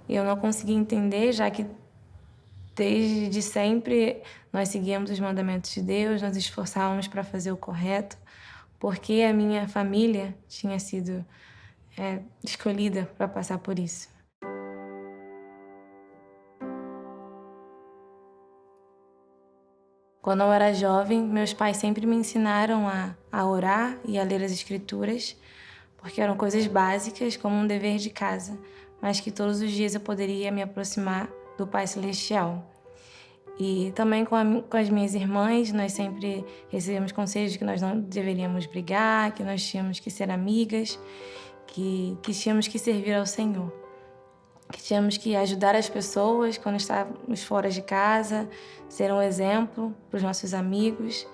E eu não conseguia entender, já que desde sempre nós seguíamos os mandamentos de Deus, nós esforçávamos para fazer o correto, porque a minha família tinha sido escolhida para passar por isso. Quando eu era jovem, meus pais sempre me ensinaram a orar e a ler as escrituras, porque eram coisas básicas, como um dever de casa, mas que todos os dias eu poderia me aproximar do Pai Celestial. E também com as minhas irmãs, nós sempre recebemos conselhos de que nós não deveríamos brigar, que nós tínhamos que ser amigas, que tínhamos que servir ao Senhor, que tínhamos que ajudar as pessoas quando estávamos fora de casa, ser um exemplo para os nossos amigos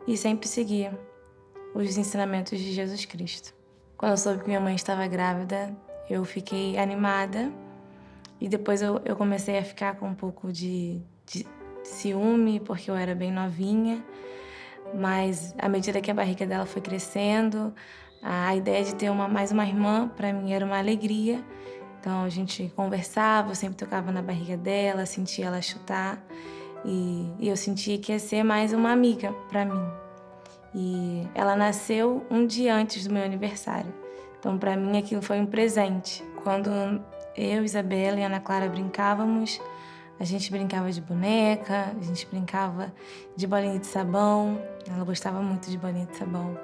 e sempre seguir os ensinamentos de Jesus Cristo. Quando eu soube que minha mãe estava grávida, eu fiquei animada e depois eu comecei a ficar com um pouco de ciúme, porque eu era bem novinha, mas à medida que a barriga dela foi crescendo, a ideia de ter mais uma irmã para mim era uma alegria. Então a gente conversava, eu sempre tocava na barriga dela, sentia ela chutar e eu sentia que ia ser mais uma amiga para mim. E ela nasceu um dia antes do meu aniversário. Então para mim aquilo foi um presente. Quando eu, Isabela e Ana Clara brincávamos, a gente brincava de boneca, a gente brincava de bolinha de sabão. Ela gostava muito de bolinha de sabão.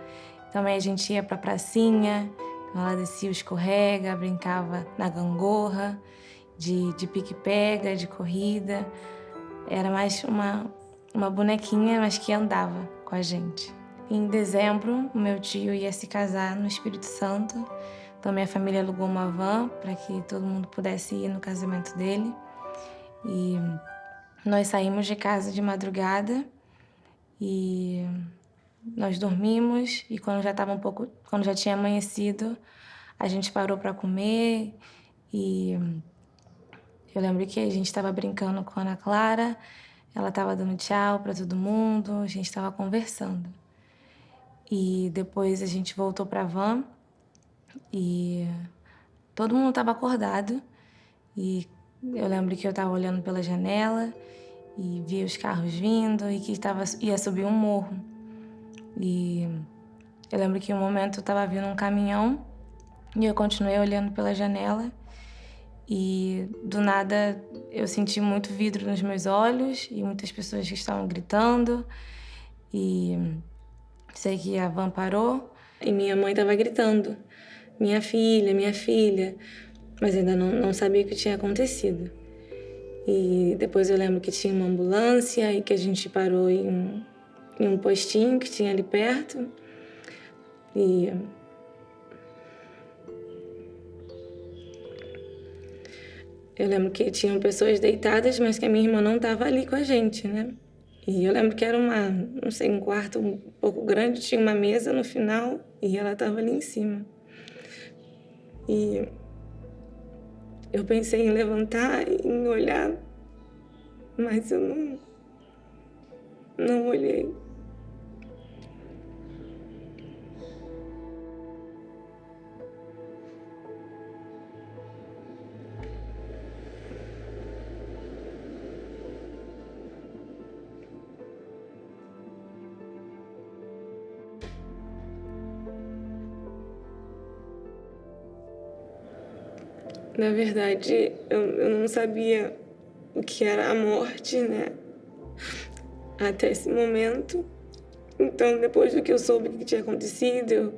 Também a gente ia pra pracinha, então ela descia o escorrega, brincava na gangorra, de pique-pega, de corrida. Era mais uma bonequinha, mas que andava com a gente. Em dezembro, o meu tio ia se casar no Espírito Santo. Então minha família alugou uma van para que todo mundo pudesse ir no casamento dele. E nós saímos de casa de madrugada e nós dormimos e quando já tinha amanhecido, a gente parou para comer e eu lembro que a gente estava brincando com a Ana Clara, ela estava dando tchau para todo mundo, a gente estava conversando. E depois a gente voltou para a van e todo mundo estava acordado e eu lembro que eu estava olhando pela janela e via os carros vindo e que ia subir um morro. E eu lembro que em um momento estava vindo um caminhão e eu continuei olhando pela janela e do nada eu senti muito vidro nos meus olhos e muitas pessoas que estavam gritando e sei que a van parou e minha mãe estava gritando, minha filha, mas ainda não sabia o que tinha acontecido. E depois eu lembro que tinha uma ambulância e que a gente parou em um postinho que tinha ali perto. E eu lembro que tinham pessoas deitadas, mas que a minha irmã não estava ali com a gente, né? E eu lembro que era um quarto um pouco grande, tinha uma mesa no final e ela estava ali em cima. E eu pensei em levantar, em olhar, mas eu não olhei. Na verdade, eu não sabia o que era a morte, né? Até esse momento. Então, depois do que eu soube que tinha acontecido,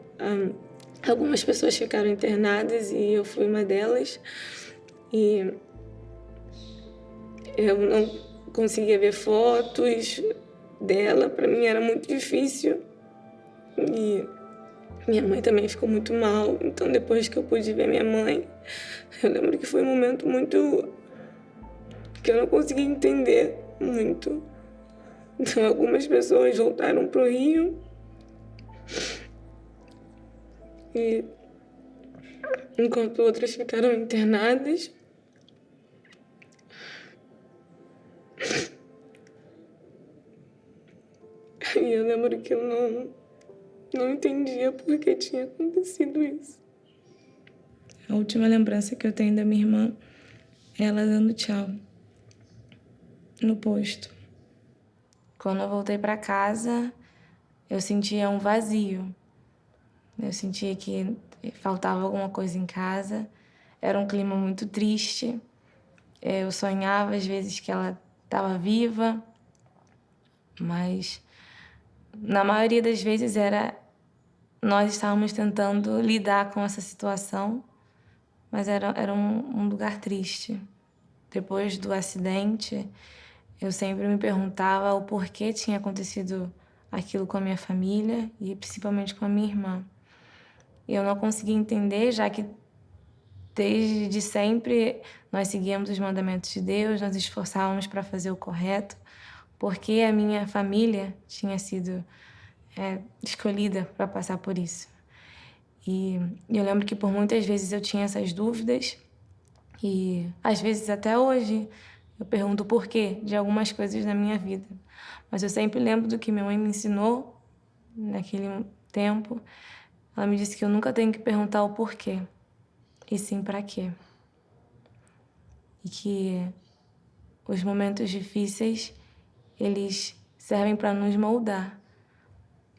algumas pessoas ficaram internadas e eu fui uma delas. E eu não conseguia ver fotos dela, para mim era muito difícil. E minha mãe também ficou muito mal, então depois que eu pude ver minha mãe, eu lembro que foi um momento muito que eu não conseguia entender muito. Então algumas pessoas voltaram pro Rio e enquanto outras ficaram internadas. E eu lembro que eu não entendia por que tinha acontecido isso. A última lembrança que eu tenho da minha irmã ela dando tchau no posto. Quando eu voltei para casa, eu sentia um vazio. Eu sentia que faltava alguma coisa em casa. Era um clima muito triste. Eu sonhava às vezes que ela estava viva, mas na maioria das vezes nós estávamos tentando lidar com essa situação, mas era um lugar triste. Depois do acidente, eu sempre me perguntava o porquê tinha acontecido aquilo com a minha família e principalmente com a minha irmã. Eu não conseguia entender, já que desde sempre nós seguíamos os mandamentos de Deus, nós esforçávamos para fazer o correto, porque a minha família tinha sido escolhida para passar por isso. E eu lembro que por muitas vezes eu tinha essas dúvidas e às vezes até hoje eu pergunto o porquê de algumas coisas na minha vida. Mas eu sempre lembro do que minha mãe me ensinou naquele tempo. Ela me disse que eu nunca tenho que perguntar o porquê, e sim para quê. E que os momentos difíceis, eles servem para nos moldar.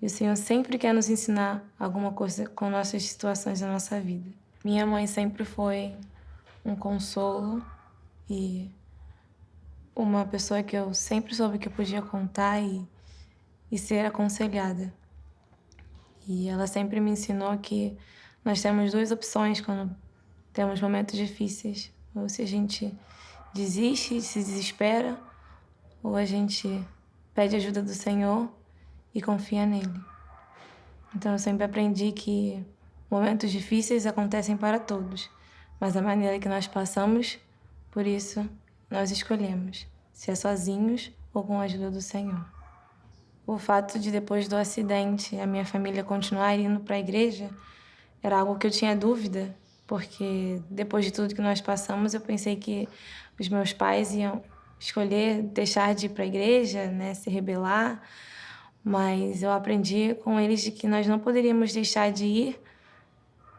E o Senhor sempre quer nos ensinar alguma coisa com nossas situações da nossa vida. Minha mãe sempre foi um consolo e uma pessoa que eu sempre soube que eu podia contar e ser aconselhada. E ela sempre me ensinou que nós temos duas opções quando temos momentos difíceis. Ou se a gente desiste, se desespera, ou a gente pede ajuda do Senhor e confia nele. Então eu sempre aprendi que momentos difíceis acontecem para todos, mas a maneira que nós passamos, por isso nós escolhemos, se é sozinhos ou com a ajuda do Senhor. O fato de depois do acidente a minha família continuar indo para a igreja era algo que eu tinha dúvida, porque depois de tudo que nós passamos eu pensei que os meus pais iam escolher deixar de ir para a igreja, né, se rebelar, mas eu aprendi com eles de que nós não poderíamos deixar de ir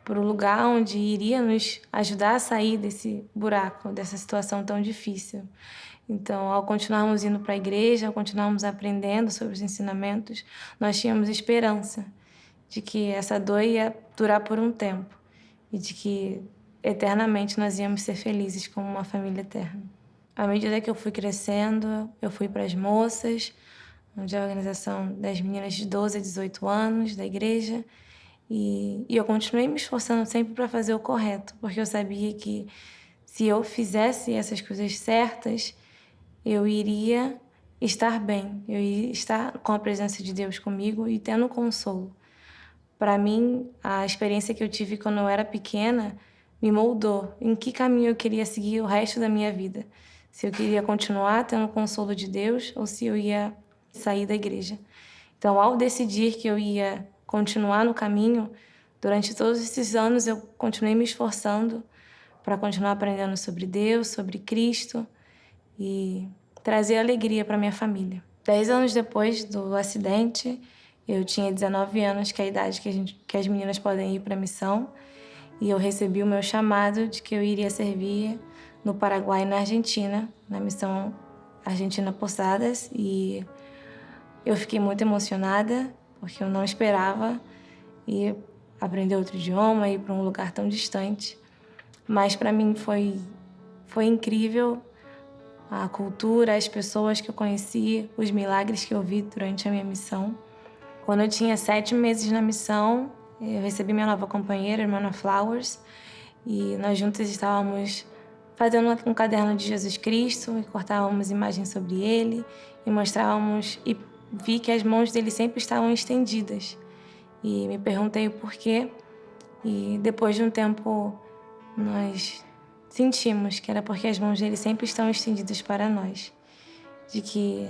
para o lugar onde iria nos ajudar a sair desse buraco, dessa situação tão difícil. Então, ao continuarmos indo para a igreja, ao continuarmos aprendendo sobre os ensinamentos, nós tínhamos esperança de que essa dor ia durar por um tempo e de que eternamente nós íamos ser felizes como uma família eterna. À medida que eu fui crescendo, eu fui para as moças, onde é a organização das meninas de 12 a 18 anos da igreja, e eu continuei me esforçando sempre para fazer o correto, porque eu sabia que se eu fizesse essas coisas certas, eu iria estar bem, eu iria estar com a presença de Deus comigo e tendo consolo. Para mim, a experiência que eu tive quando eu era pequena me moldou em que caminho eu queria seguir o resto da minha vida. Se eu queria continuar tendo o consolo de Deus ou se eu ia sair da igreja. Então, ao decidir que eu ia continuar no caminho, durante todos esses anos eu continuei me esforçando para continuar aprendendo sobre Deus, sobre Cristo e trazer alegria para minha família. 10 anos depois do acidente, eu tinha 19 anos, que é a idade que as meninas podem ir para a missão, e eu recebi o meu chamado de que eu iria servir no Paraguai e na Argentina, na missão Argentina Posadas, e eu fiquei muito emocionada, porque eu não esperava ir aprender outro idioma, ir para um lugar tão distante. Mas para mim foi incrível a cultura, as pessoas que eu conheci, os milagres que eu vi durante a minha missão. Quando eu tinha 7 meses na missão, eu recebi minha nova companheira, a irmã Flowers, e nós juntas estávamos fazendo um caderno de Jesus Cristo e cortávamos imagens sobre ele e mostrávamos, e vi que as mãos dele sempre estavam estendidas. E me perguntei o porquê, e depois de um tempo nós sentimos que era porque as mãos dele sempre estão estendidas para nós. De que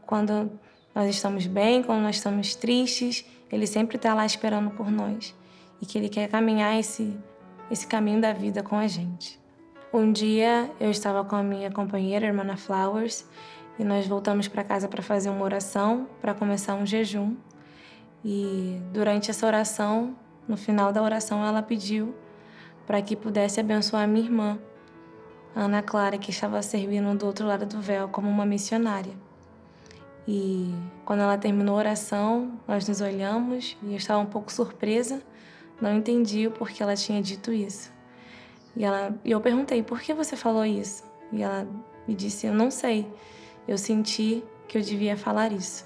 quando nós estamos bem, quando nós estamos tristes, ele sempre está lá esperando por nós. E que ele quer caminhar esse caminho da vida com a gente. Um dia eu estava com a minha companheira, a irmã Flowers, e nós voltamos para casa para fazer uma oração, para começar um jejum. E durante essa oração, no final da oração, ela pediu para que pudesse abençoar minha irmã, a Ana Clara, que estava servindo do outro lado do véu como uma missionária. E quando ela terminou a oração, nós nos olhamos e eu estava um pouco surpresa, não entendi o porquê ela tinha dito isso. E eu perguntei, por que você falou isso? E ela me disse, eu não sei, eu senti que eu devia falar isso.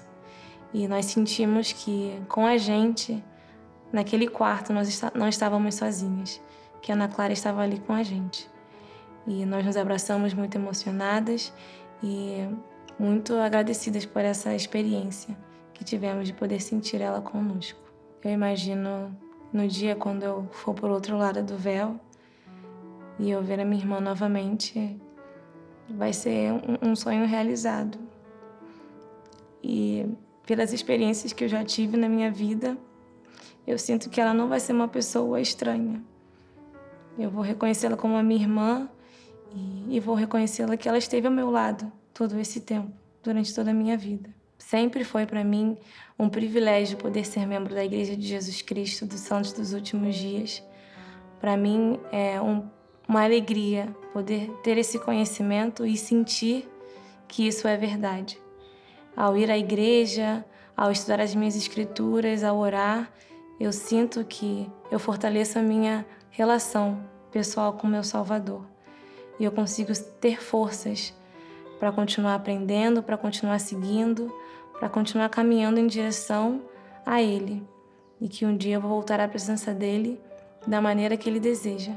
E nós sentimos que com a gente, naquele quarto, nós não estávamos sozinhas, que a Ana Clara estava ali com a gente. E nós nos abraçamos muito emocionadas e muito agradecidas por essa experiência que tivemos de poder sentir ela conosco. Eu imagino no dia quando eu for para o outro lado do véu e eu ver a minha irmã novamente, vai ser um sonho realizado. E pelas experiências que eu já tive na minha vida, eu sinto que ela não vai ser uma pessoa estranha. Eu vou reconhecê-la como a minha irmã e vou reconhecê-la que ela esteve ao meu lado todo esse tempo, durante toda a minha vida. Sempre foi para mim um privilégio poder ser membro da Igreja de Jesus Cristo dos Santos dos Últimos Dias. Para mim é uma alegria poder ter esse conhecimento e sentir que isso é verdade. Ao ir à igreja, ao estudar as minhas escrituras, ao orar, eu sinto que eu fortaleço a minha relação pessoal com o meu Salvador. E eu consigo ter forças para continuar aprendendo, para continuar seguindo, para continuar caminhando em direção a Ele. E que um dia eu vou voltar à presença dEle da maneira que Ele deseja,